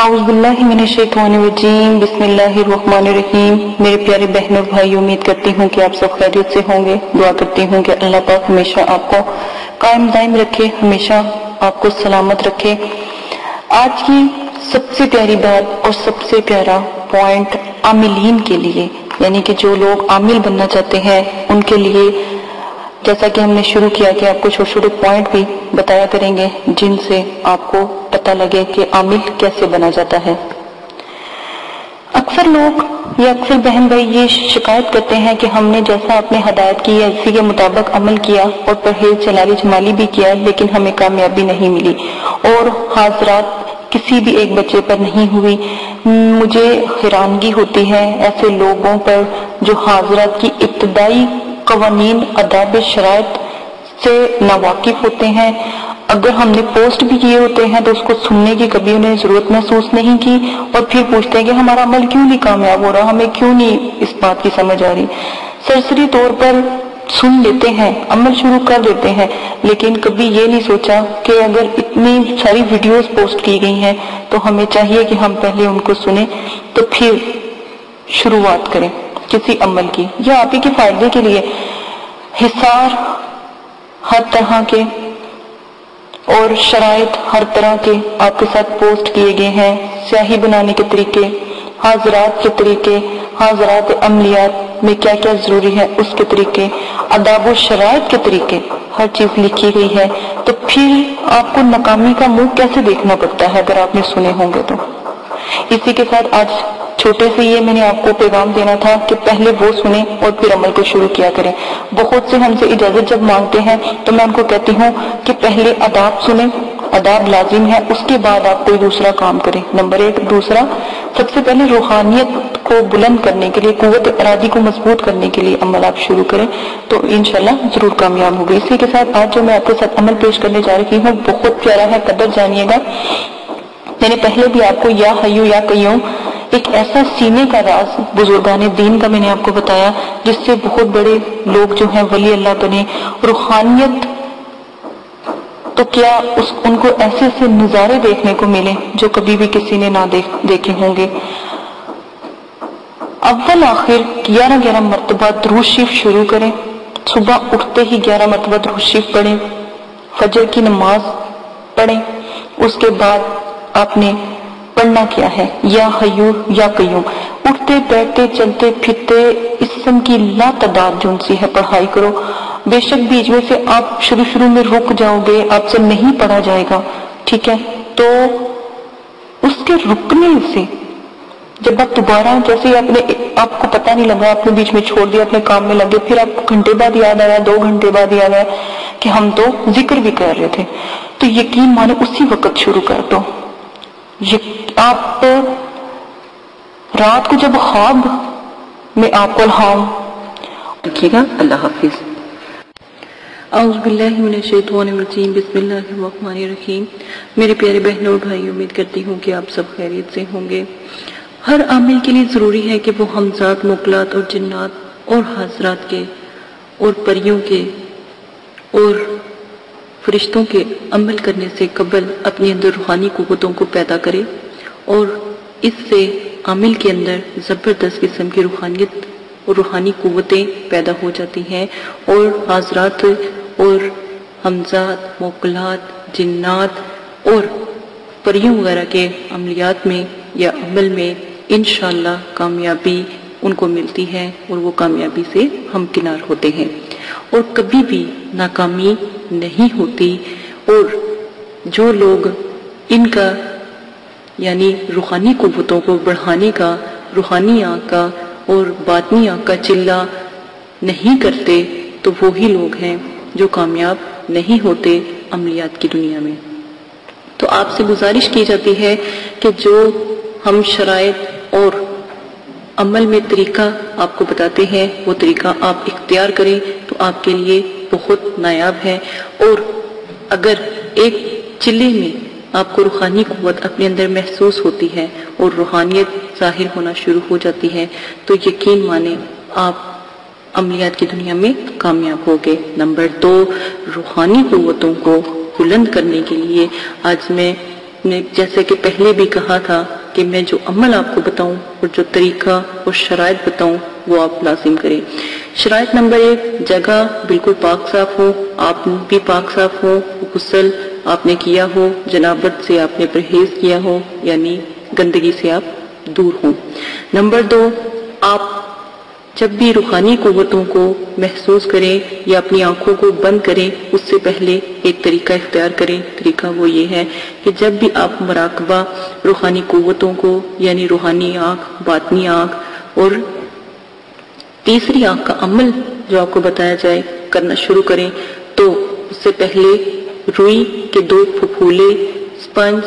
اعوذ باللہ من الشیطان الرجیم بسم اللہ الرحمن الرحیم۔ میرے پیارے بہن اور بھائی، امید کرتی ہوں کہ آپ سب خیریت سے ہوں گے۔ دعا کرتی ہوں کہ اللہ پاک ہمیشہ آپ کو قائم دائم رکھے، ہمیشہ آپ کو سلامت رکھے۔ آج کی سب سے پیاری بات اور سب سے پیارا پوائنٹ عاملین کے لیے، یعنی کہ جو لوگ عامل بننا چاہتے ہیں ان کے لیے، جیسا کہ ہم نے شروع کیا کہ آپ کو چھوٹے چھوٹے پوائنٹ بھی بتایا کریں گے جن سے آپ کو پتہ لگے کہ عامل کیسے بنا جاتا ہے۔ اکثر لوگ یا اکثر بہن بھائی یہ شکایت کرتے ہیں کہ ہم نے جیسا آپ نے ہدایت کی ہے اسی کے مطابق عمل کیا اور پرہیز چلالی جمالی بھی کیا، لیکن ہمیں کامیابی نہیں ملی اور حاضرات کسی بھی ایک بچے پر نہیں ہوئی۔ مجھے حیرانگی ہوتی ہے ایسے لوگوں پر جو حاضرات کی ابتدائی قوانین، آداب، شرائط سے ناواقف ہوتے ہیں۔ اگر ہم نے پوسٹ بھی کیے ہوتے ہیں تو اس کو سننے کی کبھی انہیں ضرورت محسوس نہیں کی، اور پھر پوچھتے ہیں کہ ہمارا عمل کیوں نہیں کامیاب ہو رہا، ہمیں کیوں نہیں اس بات کی سمجھ آ رہی۔ سرسری طور پر سن لیتے ہیں، عمل شروع کر دیتے ہیں، لیکن کبھی یہ نہیں سوچا کہ اگر اتنی ساری ویڈیوز پوسٹ کی گئی ہیں تو ہمیں چاہیے کہ ہم پہلے ان کو سنیں تو پھر شروعات کریں کسی عمل کی۔ یہ آپ ہی کے فائدے کے لیے حصار ہر طرح کے اور شرائط ہر طرح کے آپ کے ساتھ پوسٹ کیے گئے ہیں۔ سیاہی بنانے کے طریقے، حاضرات کے طریقے، حاضرات عملیات میں کیا کیا ضروری ہے اس کے طریقے، آداب و شرائط کے طریقے، ہر چیز لکھی گئی ہے۔ تو پھر آپ کو ناکامی کا منہ کیسے دیکھنا پڑتا ہے اگر آپ نے سنے ہوں گے تو۔ اسی کے ساتھ آج چھوٹے سے یہ میں نے آپ کو پیغام دینا تھا کہ پہلے وہ سنیں اور پھر عمل کو شروع کیا کریں۔ بہت سے ہم سے اجازت جب مانگتے ہیں تو میں ان کو کہتی ہوں کہ پہلے آداب سنیں، آداب لازم ہے، اس کے بعد آپ کوئی دوسرا کام کریں، نمبر ایک۔ دوسرا، سب سے پہلے روحانیت کو بلند کرنے کے لیے، قوت ارادی کو مضبوط کرنے کے لیے عمل آپ شروع کریں تو انشاءاللہ ضرور کامیاب ہوگی۔ اسی کے ساتھ آج جو میں آپ کے ساتھ عمل پیش کرنے جا رہی ہوں بہت پیارا ہے، قدر جانیے گا۔ میں نے پہلے بھی آپ کو یا حیو یا قیوم ایک ایسا سینے کا راز بزرگان دین کا میں نے آپ کو بتایا جس سے بہت بڑے لوگ جو ہیں ولی اللہ بنے۔ روحانیت تو کیا ان کو ایسے ایسے نظارے دیکھنے کو ملے جو کبھی بھی کسی نے نہ دیکھے ہوں گے۔ اول آخر 11 مرتبہ درود شریف شروع کریں، صبح اٹھتے ہی 11 مرتبہ درود شریف پڑھیں، فجر کی نماز پڑھیں، اس کے بعد آپ نے پڑھنا کیا ہے یا حیو یا قیوم۔ اٹھتے بیٹھتے چلتے پھرتے اسم کی لا تعداد جون سی ہے پڑھائی کرو۔ بے شک بیچ میں سے آپ شروع میں رک جاؤ گے، آپ سے نہیں پڑھا جائے گا، ٹھیک ہے، تو اس کے رکنے سے جب آپ دوبارہ جیسے آپ کو پتہ نہیں لگا، آپ نے بیچ میں چھوڑ دیا، اپنے کام میں لگے، پھر آپ گھنٹے بعد یاد آیا، 2 گھنٹے بعد یاد آیا کہ ہم تو ذکر بھی کر رہے تھے، تو یقین مانے اسی وقت شروع کر دو۔ آپ رات کو جب خواب میں آپ کو الہام رکھیے گا۔ اللہ حافظ۔ اعوذ باللہ من الشیطان الرجیم بسم اللہ الرحمن الرحیم۔ میرے پیارے بہنوں اور بھائی، امید کرتی ہوں کہ آپ سب خیریت سے ہوں گے۔ ہر عامل کے لیے ضروری ہے کہ وہ ہمزات، موکلات اور جنات اور حاضرات کے اور پریوں کے اور فرشتوں کے عمل کرنے سے قبل اپنے اندر روحانی قوتوں کو پیدا کرے، اور اس سے عامل کے اندر زبردست قسم کی روحانیت اور روحانی قوتیں پیدا ہو جاتی ہیں، اور حاضرات اور حمزات، موکلات، جنات اور پریوں وغیرہ کے عملیات میں یا عمل میں انشاءاللہ کامیابی ان کو ملتی ہے اور وہ کامیابی سے ہمکنار ہوتے ہیں، اور کبھی بھی ناکامی نہیں ہوتی۔ اور جو لوگ ان کا یعنی روحانی قوتوں کو بڑھانے کا، روحانی آنکھ کا اور باطنی آنکھ کا چلہ نہیں کرتے تو وہی لوگ ہیں جو کامیاب نہیں ہوتے عملیات کی دنیا میں۔ تو آپ سے گزارش کی جاتی ہے کہ جو ہم شرائط اور عمل میں طریقہ آپ کو بتاتے ہیں وہ طریقہ آپ اختیار کریں تو آپ کے لیے بہت نایاب ہے، اور اگر ایک چلے میں آپ کو روحانی قوت اپنے اندر محسوس ہوتی ہے اور روحانیت ظاہر ہونا شروع ہو جاتی ہے تو یقین مانیں آپ عملیات کی دنیا میں کامیاب ہوگے۔ نمبر 2، روحانی قوتوں کو بلند کرنے کے لیے آج میں نے جیسے کہ پہلے بھی کہا تھا کہ میں جو عمل آپ کو بتاؤں اور جو طریقہ اور شرائط بتاؤں وہ آپ لازم کریں۔ شرائط نمبر 1، جگہ بالکل پاک صاف ہو، آپ بھی پاک صاف ہو، غسل آپ نے کیا ہو، جنابت سے آپ نے پرہیز کیا ہو، یعنی گندگی سے آپ دور ہوں۔ نمبر 2، آپ جب بھی روحانی قوتوں کو محسوس کریں یا اپنی آنکھوں کو بند کریں اس سے پہلے ایک طریقہ اختیار کریں۔ طریقہ وہ یہ ہے کہ جب بھی آپ مراقبہ روحانی قوتوں کو یعنی روحانی آنکھ، باطنی آنکھ اور تیسری آنکھ کا عمل جو آپ کو بتایا جائے کرنا شروع کریں تو اس سے پہلے روئی کے 2 پھپھولے، سپنج،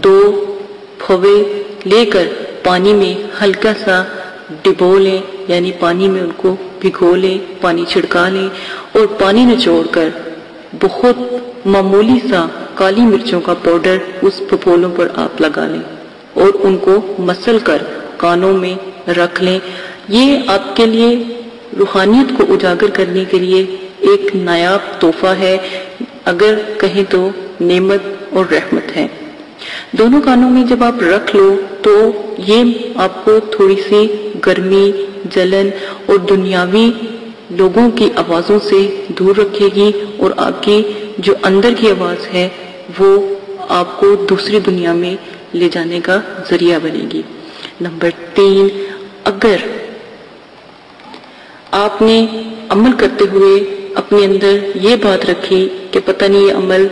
2 پھوے لے کر پانی میں ہلکا سا ڈبو لیں، یعنی پانی میں ان کو بھگو لیں، پانی چھڑکا لیں اور پانی نچوڑ کر بہت معمولی سا کالی مرچوں کا پاؤڈر اس پھپھولوں پر آپ لگا لیں اور ان کو مسل کر کانوں میں رکھ لیں۔ یہ آپ کے لیے روحانیت کو اجاگر کرنے کے لیے ایک نایاب تحفہ ہے، اگر کہیں تو نعمت اور رحمت ہے۔ دونوں کانوں میں جب آپ رکھ لو تو یہ آپ کو تھوڑی سی گرمی، جلن اور دنیاوی لوگوں کی آوازوں سے دور رکھے گی اور آپ کی جو اندر کی آواز ہے وہ آپ کو دوسری دنیا میں لے جانے کا ذریعہ بنے گی۔ نمبر 3، اگر آپ نے عمل کرتے ہوئے اپنے اندر یہ بات رکھی کہ پتہ نہیں یہ عمل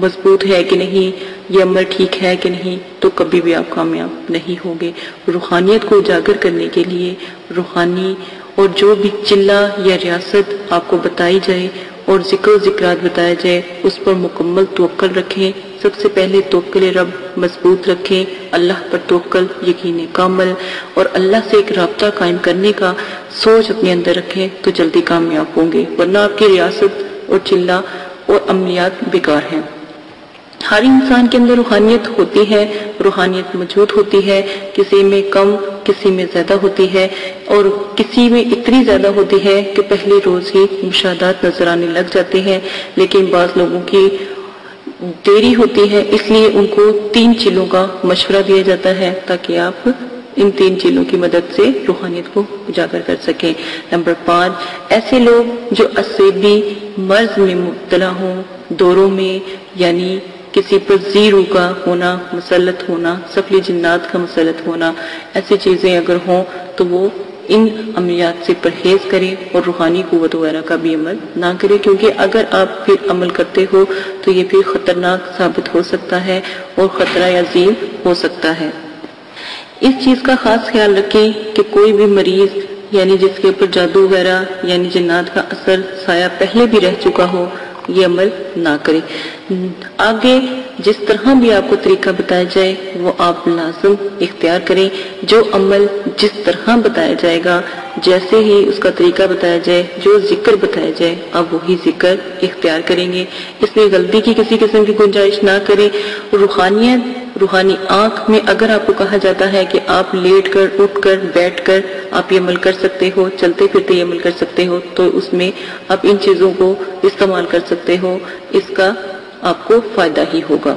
مضبوط ہے کہ نہیں، یہ عمل ٹھیک ہے کہ نہیں، تو کبھی بھی آپ کامیاب نہیں ہوں گے۔ روحانیت کو اجاگر کرنے کے لیے روحانی اور جو بھی چلہ یا ریاست آپ کو بتائی جائے اور ذکر و ذکرات بتایا جائے اس پر مکمل توکل رکھیں۔ سب سے پہلے توکل رب مضبوط رکھیں، اللہ پر توکل، یقین کامل اور اللہ سے ایک رابطہ قائم کرنے کا سوچ اپنے اندر رکھیں تو جلدی کامیاب ہوں گے، ورنہ آپ کی ریاست اور چلہ اور عملیات بیکار ہیں۔ ہر انسان کے اندر روحانیت ہوتی ہے، روحانیت موجود ہوتی ہے، کسی میں کم، کسی میں زیادہ ہوتی ہے اور کسی میں اتنی زیادہ ہوتی ہے کہ پہلے روز ہی مشاہدات نظر آنے لگ جاتے ہیں، لیکن بعض لوگوں کی دیری ہوتی ہے، اس لیے ان کو 3 چیزوں کا مشورہ دیا جاتا ہے تاکہ آپ ان 3 چیزوں کی مدد سے روحانیت کو اجاگر کر سکیں۔ نمبر 5، ایسے لوگ جو عصبی مرض میں مبتلا ہوں، دوروں میں یعنی کسی پر زیرو کا ہونا، مسلط ہونا، سفلی جنات کا مسلط ہونا، ایسی چیزیں اگر ہوں تو وہ ان عملیات سے پرہیز کریں اور روحانی قوت وغیرہ کا بھی عمل نہ کریں، کیونکہ اگر آپ پھر عمل کرتے ہو تو یہ پھر خطرناک ثابت ہو سکتا ہے اور خطرہ عظیم ہو سکتا ہے۔ اس چیز کا خاص خیال رکھیں کہ کوئی بھی مریض یعنی جس کے اوپر جادو وغیرہ یعنی جنات کا اثر سایہ پہلے بھی رہ چکا ہو یہ عمل نہ کرے۔ آگے جس طرح بھی آپ کو طریقہ بتایا جائے وہ آپ لازم اختیار کریں۔ جو عمل جس طرح بتایا جائے گا، جیسے ہی اس کا طریقہ بتایا جائے، جو ذکر بتایا جائے آپ وہی ذکر اختیار کریں گے۔ اس میں غلطی کی کسی قسم کی گنجائش نہ کریں۔ روحانی آنکھ میں اگر آپ کو کہا جاتا ہے کہ آپ لیٹ کر، اٹھ کر، بیٹھ کر آپ یہ عمل کر سکتے ہو، چلتے پھرتے یہ عمل کر سکتے ہو، تو اس میں آپ ان چیزوں کو استعمال کر سکتے ہو، اس کا آپ کو فائدہ ہی ہوگا۔